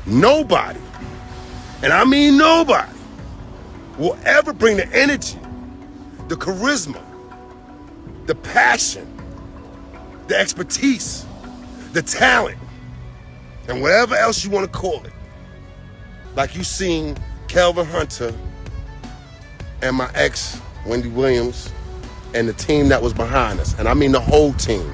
nobody, and I mean nobody, will ever bring the energy, the charisma, the passion, the expertise, the talent, and whatever else you want to call it, like you seen Kelvin Hunter and my ex, Wendy Williams, and the team that was behind us. And I mean the whole team.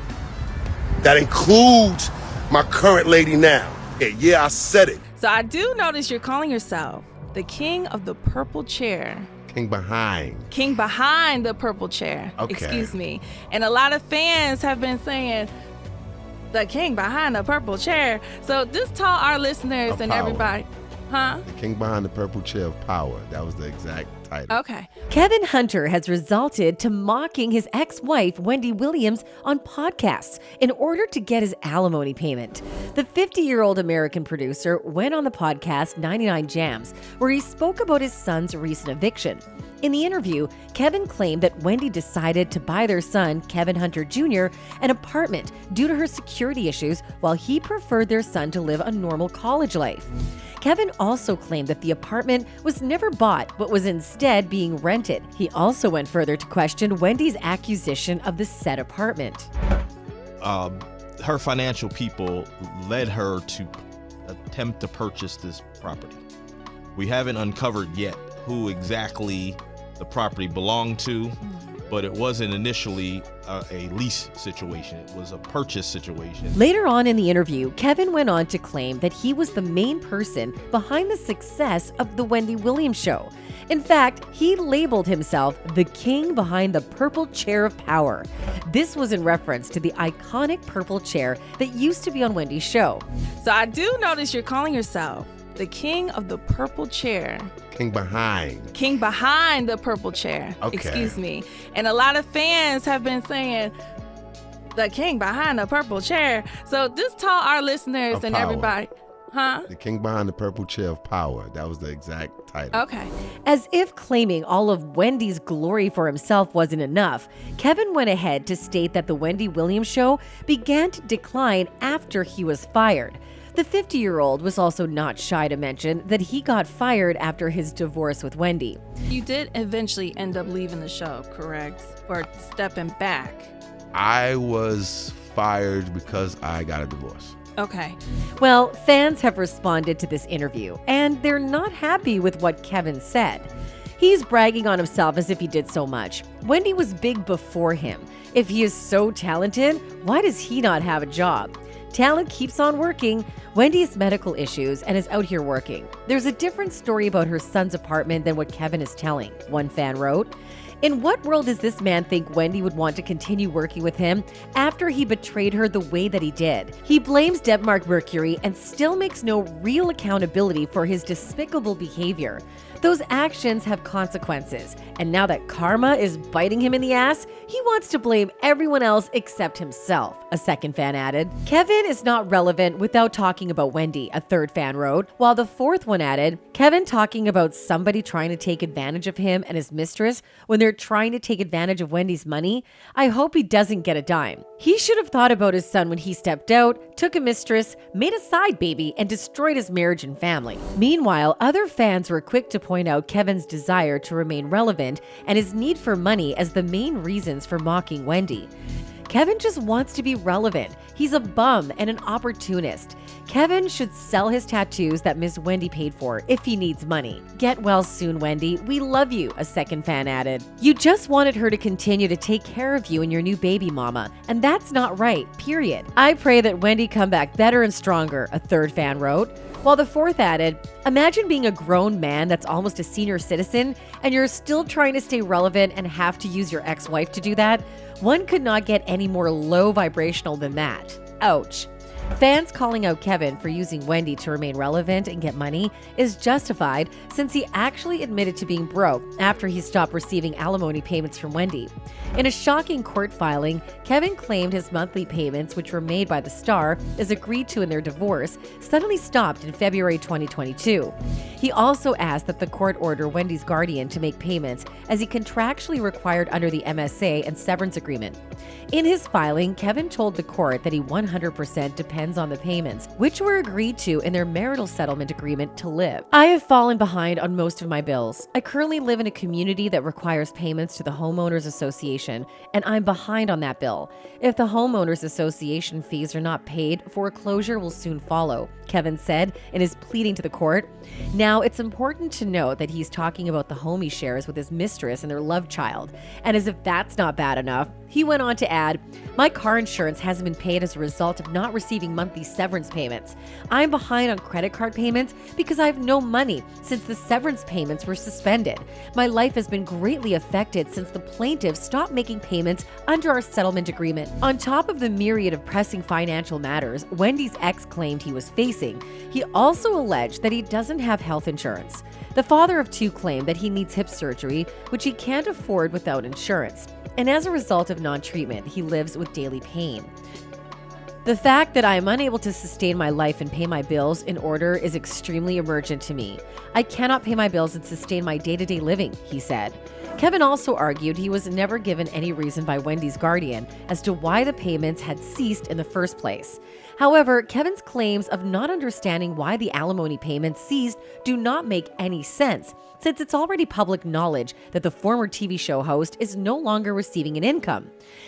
That includes my current lady now. Yeah, I said it. So I do notice you're calling yourself the king of the purple chair. King behind the purple chair. Okay. Excuse me. And a lot of fans have been saying the king behind the purple chair. So just tell our listeners and everybody. Huh? The king behind the purple chair of power. That was the exact title. Okay. Kevin Hunter has resulted to mocking his ex-wife, Wendy Williams, on podcasts in order to get his alimony payment. The 50-year-old American producer went on the podcast 99 Jamz, where he spoke about his son's recent eviction. In the interview, Kevin claimed that Wendy decided to buy their son, Kevin Hunter Jr., an apartment due to her security issues, while he preferred their son to live a normal college life. Kevin also claimed that the apartment was never bought, but was instead being rented. He also went further to question Wendy's acquisition of the said apartment. Her financial people led her to attempt to purchase this property. We haven't uncovered yet who exactly the property belonged to, but it wasn't initially a lease situation. It was a purchase situation. Later on in the interview, Kevin went on to claim that he was the main person behind the success of the Wendy Williams show. In fact, he labeled himself the king behind the purple chair of power. This was in reference to the iconic purple chair that used to be on Wendy's show. So I do notice you're calling yourself the king of the purple chair. King behind the purple chair. Okay. Excuse me. And a lot of fans have been saying the king behind the purple chair. So just tell our listeners Of and power. everybody. Huh? The king behind the purple chair of power. That was the exact title. Okay. As if claiming all of Wendy's glory for himself wasn't enough, Kevin went ahead to state that the Wendy Williams show began to decline after he was fired. The 50-year-old was also not shy to mention that he got fired after his divorce with Wendy. You did eventually end up leaving the show, correct? Or stepping back. I was fired because I got a divorce. Okay. Well, fans have responded to this interview, and they're not happy with what Kevin said. He's bragging on himself as if he did so much. Wendy was big before him. If he is so talented, why does he not have a job? Talent keeps on working. Wendy has medical issues and is out here working. There's a different story about her son's apartment than what Kevin is telling, one fan wrote. In what world does this man think Wendy would want to continue working with him after he betrayed her the way that he did? He blames Denmark Mercury and still makes no real accountability for his despicable behavior. Those actions have consequences, and now that karma is biting him in the ass, he wants to blame everyone else except himself, a second fan added. Kevin is not relevant without talking about Wendy, a third fan wrote, while the fourth one added, Kevin talking about somebody trying to take advantage of him and his mistress when they're trying to take advantage of Wendy's money. I hope he doesn't get a dime. He should have thought about his son when he stepped out, took a mistress, made a side baby, and destroyed his marriage and family. Meanwhile, other fans were quick to point out Kevin's desire to remain relevant and his need for money as the main reasons for mocking Wendy. Kevin just wants to be relevant. He's a bum and an opportunist. Kevin should sell his tattoos that Miss Wendy paid for if he needs money. Get well soon, Wendy. We love you, a second fan added. You just wanted her to continue to take care of you and your new baby mama, and that's not right, period. I pray that Wendy come back better and stronger, a third fan wrote. While the fourth added, imagine being a grown man that's almost a senior citizen and you're still trying to stay relevant and have to use your ex-wife to do that. One could not get any more low vibrational than that. Ouch. Fans calling out Kevin for using Wendy to remain relevant and get money is justified since he actually admitted to being broke after he stopped receiving alimony payments from Wendy. In a shocking court filing, Kevin claimed his monthly payments, which were made by the star as agreed to in their divorce, suddenly stopped in February 2022. He also asked that the court order Wendy's guardian to make payments as he contractually required under the MSA and severance agreement. In his filing, Kevin told the court that he 100% depended depends on the payments, which were agreed to in their marital settlement agreement to live. I have fallen behind on most of my bills. I currently live in a community that requires payments to the Homeowners Association, and I'm behind on that bill. If the Homeowners Association fees are not paid, foreclosure will soon follow, Kevin said in his pleading to the court. Now, it's important to note that he's talking about the home he shares with his mistress and their love child. And as if that's not bad enough, he went on to add, "My car insurance hasn't been paid as a result of not receiving monthly severance payments. I'm behind on credit card payments because I have no money since the severance payments were suspended. My life has been greatly affected since the plaintiff stopped making payments under our settlement agreement." On top of the myriad of pressing financial matters Wendy's ex claimed he was facing, he also alleged that he doesn't have health insurance. The father of two claimed that he needs hip surgery, which he can't afford without insurance. And as a result of non-treatment, he lives with daily pain. "The fact that I am unable to sustain my life and pay my bills in order is extremely emergent to me. I cannot pay my bills and sustain my day-to-day living," he said. Kevin also argued he was never given any reason by Wendy's guardian as to why the payments had ceased in the first place. However, Kevin's claims of not understanding why the alimony payments ceased do not make any sense, since it's already public knowledge that the former TV show host is no longer receiving an income.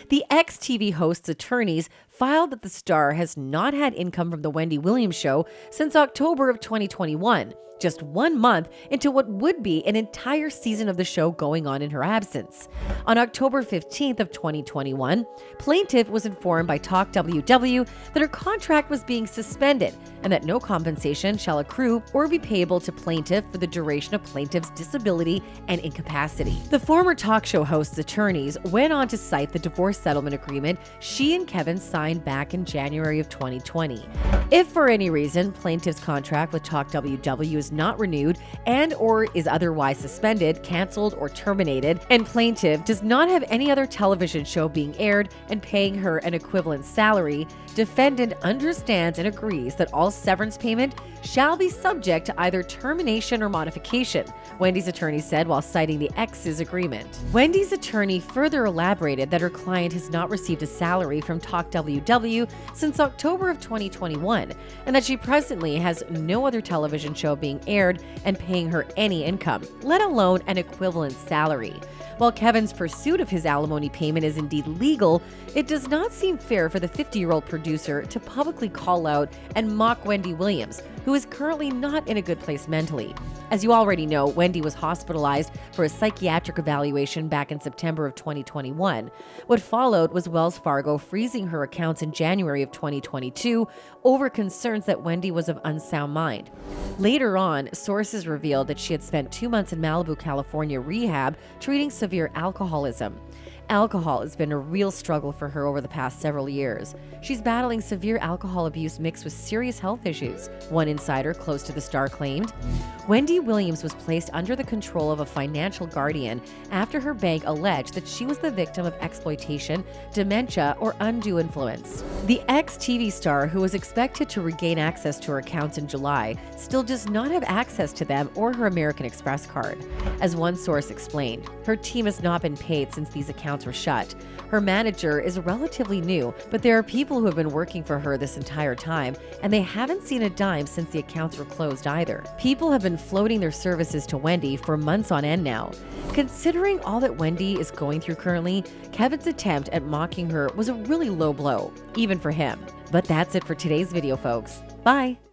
The ex-TV host's attorneys filed that the star has not had income from the Wendy Williams show since October of 2021. Just 1 month into what would be an entire season of the show going on in her absence. On October 15th of 2021, plaintiff was informed by Talk WW that her contract was being suspended and that no compensation shall accrue or be payable to plaintiff for the duration of plaintiff's disability and incapacity. The former talk show host's attorneys went on to cite the divorce settlement agreement she and Kevin signed back in January of 2020. If for any reason plaintiff's contract with Talk WW is not renewed and or is otherwise suspended, canceled, or terminated, and plaintiff does not have any other television show being aired and paying her an equivalent salary, defendant understands and agrees that all severance payment shall be subject to either termination or modification, Wendy's attorney said while citing the ex's agreement. Wendy's attorney further elaborated that her client has not received a salary from Talk WW since October of 2021, and that she presently has no other television show being aired and paying her any income, let alone an equivalent salary. While Kevin's pursuit of his alimony payment is indeed legal, it does not seem fair for the 50-year-old producer to publicly call out and mock Wendy Williams, who is currently not in a good place mentally. As you already know, Wendy was hospitalized for a psychiatric evaluation back in September of 2021. What followed was Wells Fargo freezing her accounts in January of 2022 over concerns that Wendy was of unsound mind. Later on, sources revealed that she had spent 2 months in Malibu, California rehab treating severe alcoholism. Alcohol has been a real struggle for her over the past several years. She's battling severe alcohol abuse mixed with serious health issues, one insider close to the star claimed. Wendy Williams was placed under the control of a financial guardian after her bank alleged that she was the victim of exploitation, dementia, or undue influence. The ex-TV star, who was expected to regain access to her accounts in July, still does not have access to them or her American Express card. As one source explained, her team has not been paid since these accounts were shut. Her manager is relatively new, but there are people who have been working for her this entire time, and they haven't seen a dime since the accounts were closed either. People have been floating their services to Wendy for months on end now. Considering all that Wendy is going through currently, Kevin's attempt at mocking her was a really low blow, even for him. But that's it for today's video, folks. Bye!